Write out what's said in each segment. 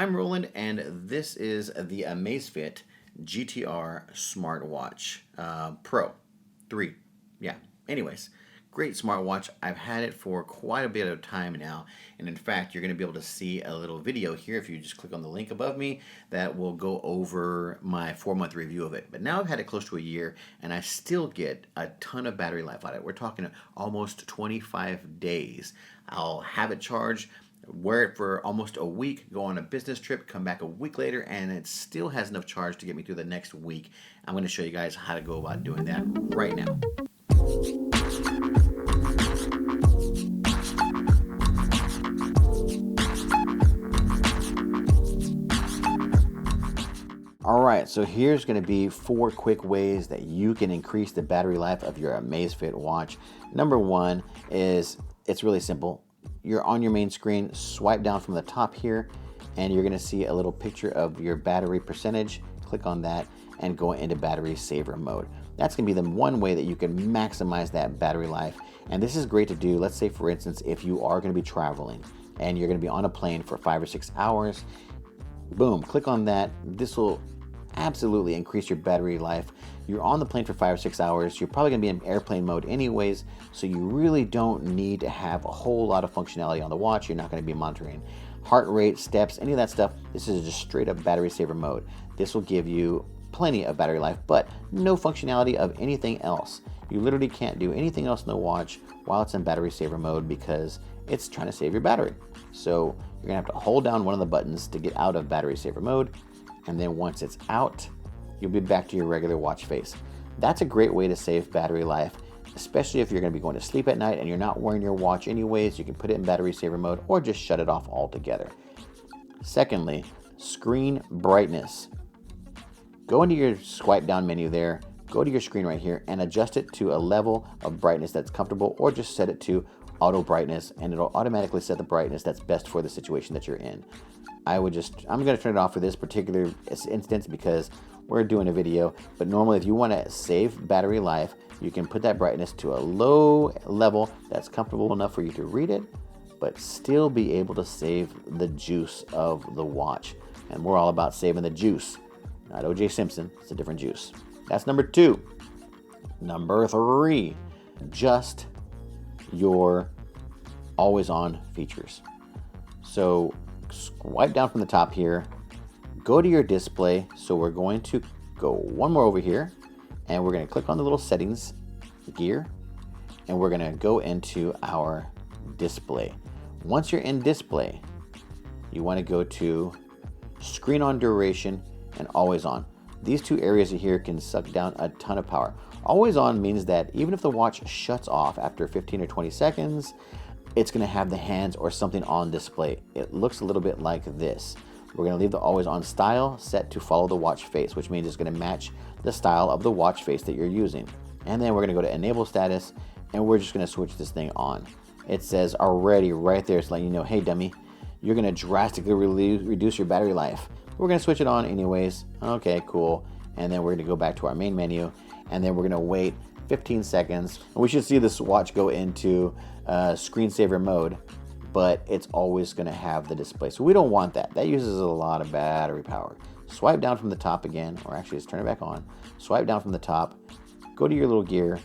I'm Roland, and this is the Amazfit GTR smartwatch Pro 3. Yeah, anyways, great smartwatch. I've had it for quite a bit of time now, and in fact, you're going to be able to see a little video here if you just click on the link above me that will go over my 4-month review of it. But now I've had it close to a year, and I still get a ton of battery life out of it. We're talking almost 25 days. I'll have it charged, wear it for almost a week, go on a business trip, come back a week later, and it still has enough charge to get me through the next week. I'm going to show you guys how to go about doing that right now. Alright, so here's going to be 4 quick ways that you can increase the battery life of your Amazfit watch. Number 1 is, it's really simple. You're on your main screen, swipe down from the top here, and you're going to see a little picture of your battery percentage. Click on that and go into battery saver mode. That's going to be the one way that you can maximize that battery life. And this is great to do, let's say for instance, if you are going to be traveling and you're going to be on a plane for 5 or 6 hours, boom, click on that. This will absolutely increase your battery life. You're on the plane for 5 or 6 hours. You're probably going to be in airplane mode anyways, so you really don't need to have a whole lot of functionality on the watch. You're not going to be monitoring heart rate, steps, any of that stuff. This is just straight up battery saver mode. This will give you plenty of battery life, but no functionality of anything else. You literally can't do anything else in the watch while it's in battery saver mode because it's trying to save your battery. So you're going to have to hold down one of the buttons to get out of battery saver mode. And then once it's out, you'll be back to your regular watch face. That's a great way to save battery life, especially if you're going to be going to sleep at night and you're not wearing your watch anyways. You can put it in battery saver mode or just shut it off altogether. Secondly, screen brightness. Go into your swipe down menu there, go to your screen right here and adjust it to a level of brightness that's comfortable, or just set it to auto brightness and it'll automatically set the brightness that's best for the situation that you're in. I'm going to turn it off for this particular instance because we're doing a video, but normally if you want to save battery life, you can put that brightness to a low level that's comfortable enough for you to read it, but still be able to save the juice of the watch. And we're all about saving the juice. Not O.J. Simpson, it's a different juice. That's number 2. Number 3, just your always on features. So swipe down from the top here, go to your display. So we're going to go one more over here and we're going to click on the little settings gear and we're going to go into our display. Once you're in display, you want to go to screen on duration and always on. These 2 areas here can suck down a ton of power. Always on means that even if the watch shuts off after 15 or 20 seconds, it's going to have the hands or something on display. It looks a little bit like this. We're going to leave the always on style set to follow the watch face, which means it's going to match the style of the watch face that you're using. And then we're going to go to enable status and we're just going to switch this thing on. It says already right there, it's letting you know, hey dummy, you're going to drastically reduce your battery life. We're going to switch it on anyways. Okay, cool. And then we're going to go back to our main menu and then we're going to wait 15 seconds. And we should see this watch go into screensaver mode, but it's always going to have the display. So we don't want that. That uses a lot of battery power. Swipe down from the top again, or actually let's turn it back on. Swipe down from the top, go to your little gear,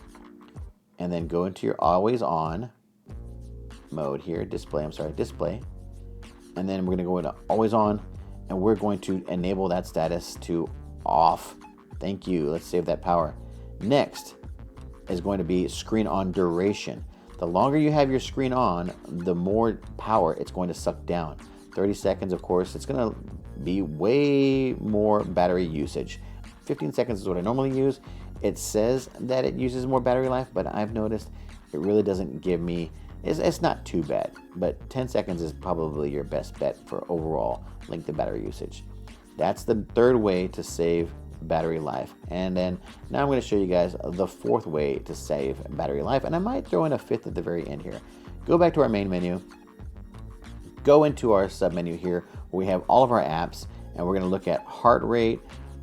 and then go into your always on mode here, display. And then we're going to go into always on, and we're going to enable that status to off. Thank you. Let's save that power. Next is going to be screen on duration. The longer you have your screen on, the more power it's going to suck down. 30 seconds, of course, it's going to be way more battery usage. 15 seconds is what I normally use. It says that it uses more battery life, but I've noticed it really doesn't give me, it's not too bad, but 10 seconds is probably your best bet for overall length of battery usage. That's the 3rd way to save battery life. And then now I'm going to show you guys the 4th way to save battery life, and I might throw in a 5th at the very end here. Go back to our main menu, go into our sub menu here where we have all of our apps, and we're going to look at heart rate,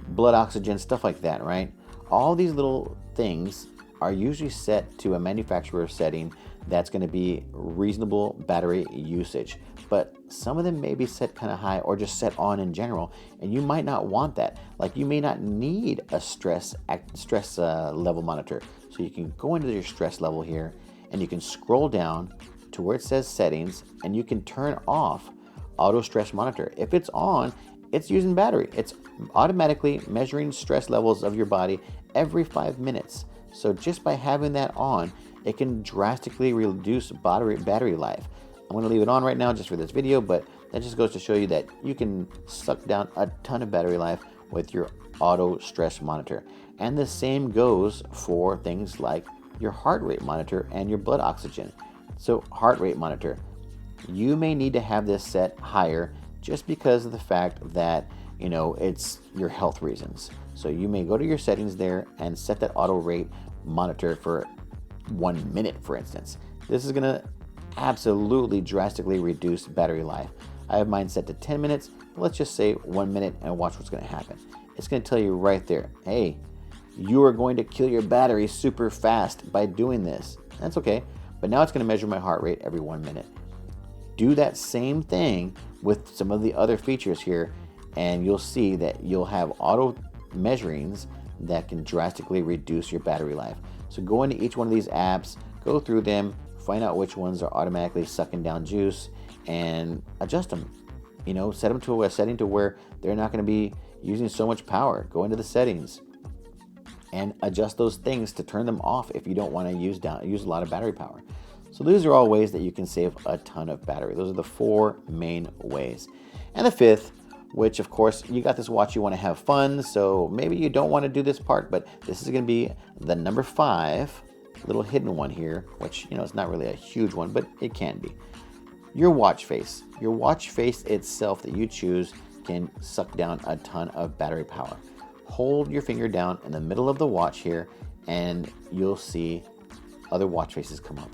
blood oxygen, stuff like that, right? All these little things are usually set to a manufacturer setting that's going to be reasonable battery usage. But some of them may be set kind of high or just set on in general, and you might not want that. Like you may not need a stress level monitor. So you can go into your stress level here, and you can scroll down to where it says settings, and you can turn off auto stress monitor. If it's on, it's using battery. It's automatically measuring stress levels of your body every 5 minutes. So just by having that on, it can drastically reduce battery life. I'm going to leave it on right now just for this video, but that just goes to show you that you can suck down a ton of battery life with your auto stress monitor. And the same goes for things like your heart rate monitor and your blood oxygen. So heart rate monitor, you may need to have this set higher just because of the fact that, you know, it's your health reasons. So you may go to your settings there and set that auto rate monitor for 1 minute, for instance. This is going to absolutely drastically reduce battery life. I have mine set to 10 minutes, but let's just say 1 minute and watch what's going to happen. It's going to tell you right there, hey, you are going to kill your battery super fast by doing this. That's okay, but now it's going to measure my heart rate every 1 minute. Do that same thing with some of the other features here, and you'll see that you'll have auto measurings that can drastically reduce your battery life. So go into each one of these apps, go through them, find out which ones are automatically sucking down juice, and adjust them. You know, set them to a setting to where they're not going to be using so much power. Go into the settings and adjust those things to turn them off if you don't want to use a lot of battery power. So these are all ways that you can save a ton of battery. Those are the 4 main ways. And the 5th, which of course, you got this watch, you want to have fun, so maybe you don't want to do this part, but this is going to be the number 5, little hidden one here, which, you know, it's not really a huge one, but it can be. Your watch face. Your watch face itself that you choose can suck down a ton of battery power. Hold your finger down in the middle of the watch here, and you'll see other watch faces come up.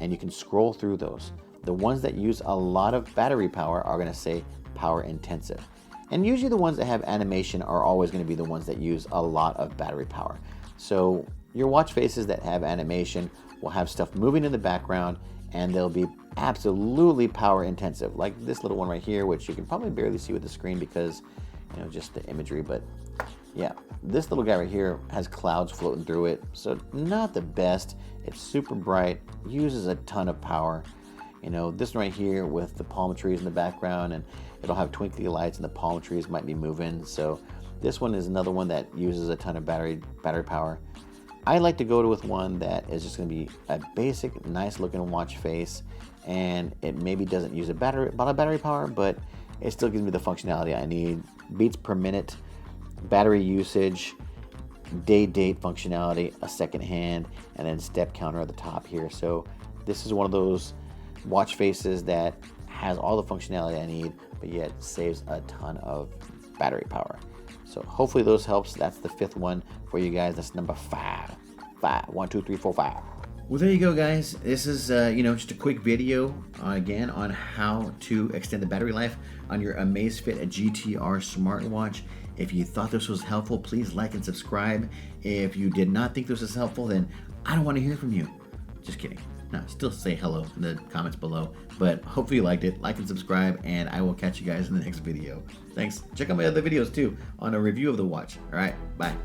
And you can scroll through those. The ones that use a lot of battery power are going to say power intensive. And usually the ones that have animation are always going to be the ones that use a lot of battery power. So your watch faces that have animation will have stuff moving in the background, and they'll be absolutely power intensive. Like this little one right here, which you can probably barely see with the screen because, you know, just the imagery, but yeah, this little guy right here has clouds floating through it, so not the best. It's super bright, uses a ton of power. You know, this one right here with the palm trees in the background, and it'll have twinkly lights, and the palm trees might be moving. So this one is another one that uses a ton of battery power. I like to go with one that is just going to be a basic, nice looking watch face, and it maybe doesn't use a lot of battery power, but it still gives me the functionality I need. Beats per minute, battery usage, date functionality, a second hand, and then step counter at the top here. So this is one of those watch faces that has all the functionality I need, but yet saves a ton of battery power. So hopefully those helps. That's the 5th one for you guys. That's number 5. 1, 2, 3, 4, 5. Well, there you go, guys. This is you know, just a quick video again on how to extend the battery life on your Amazfit GTR smartwatch. If you thought this was helpful, please like and subscribe. If you did not think this was helpful, then I don't want to hear from you. Just kidding. No, still say hello in the comments below. But hopefully you liked it. Like and subscribe, and I will catch you guys in the next video. Thanks. Check out my other videos too on a review of the watch. All right, bye.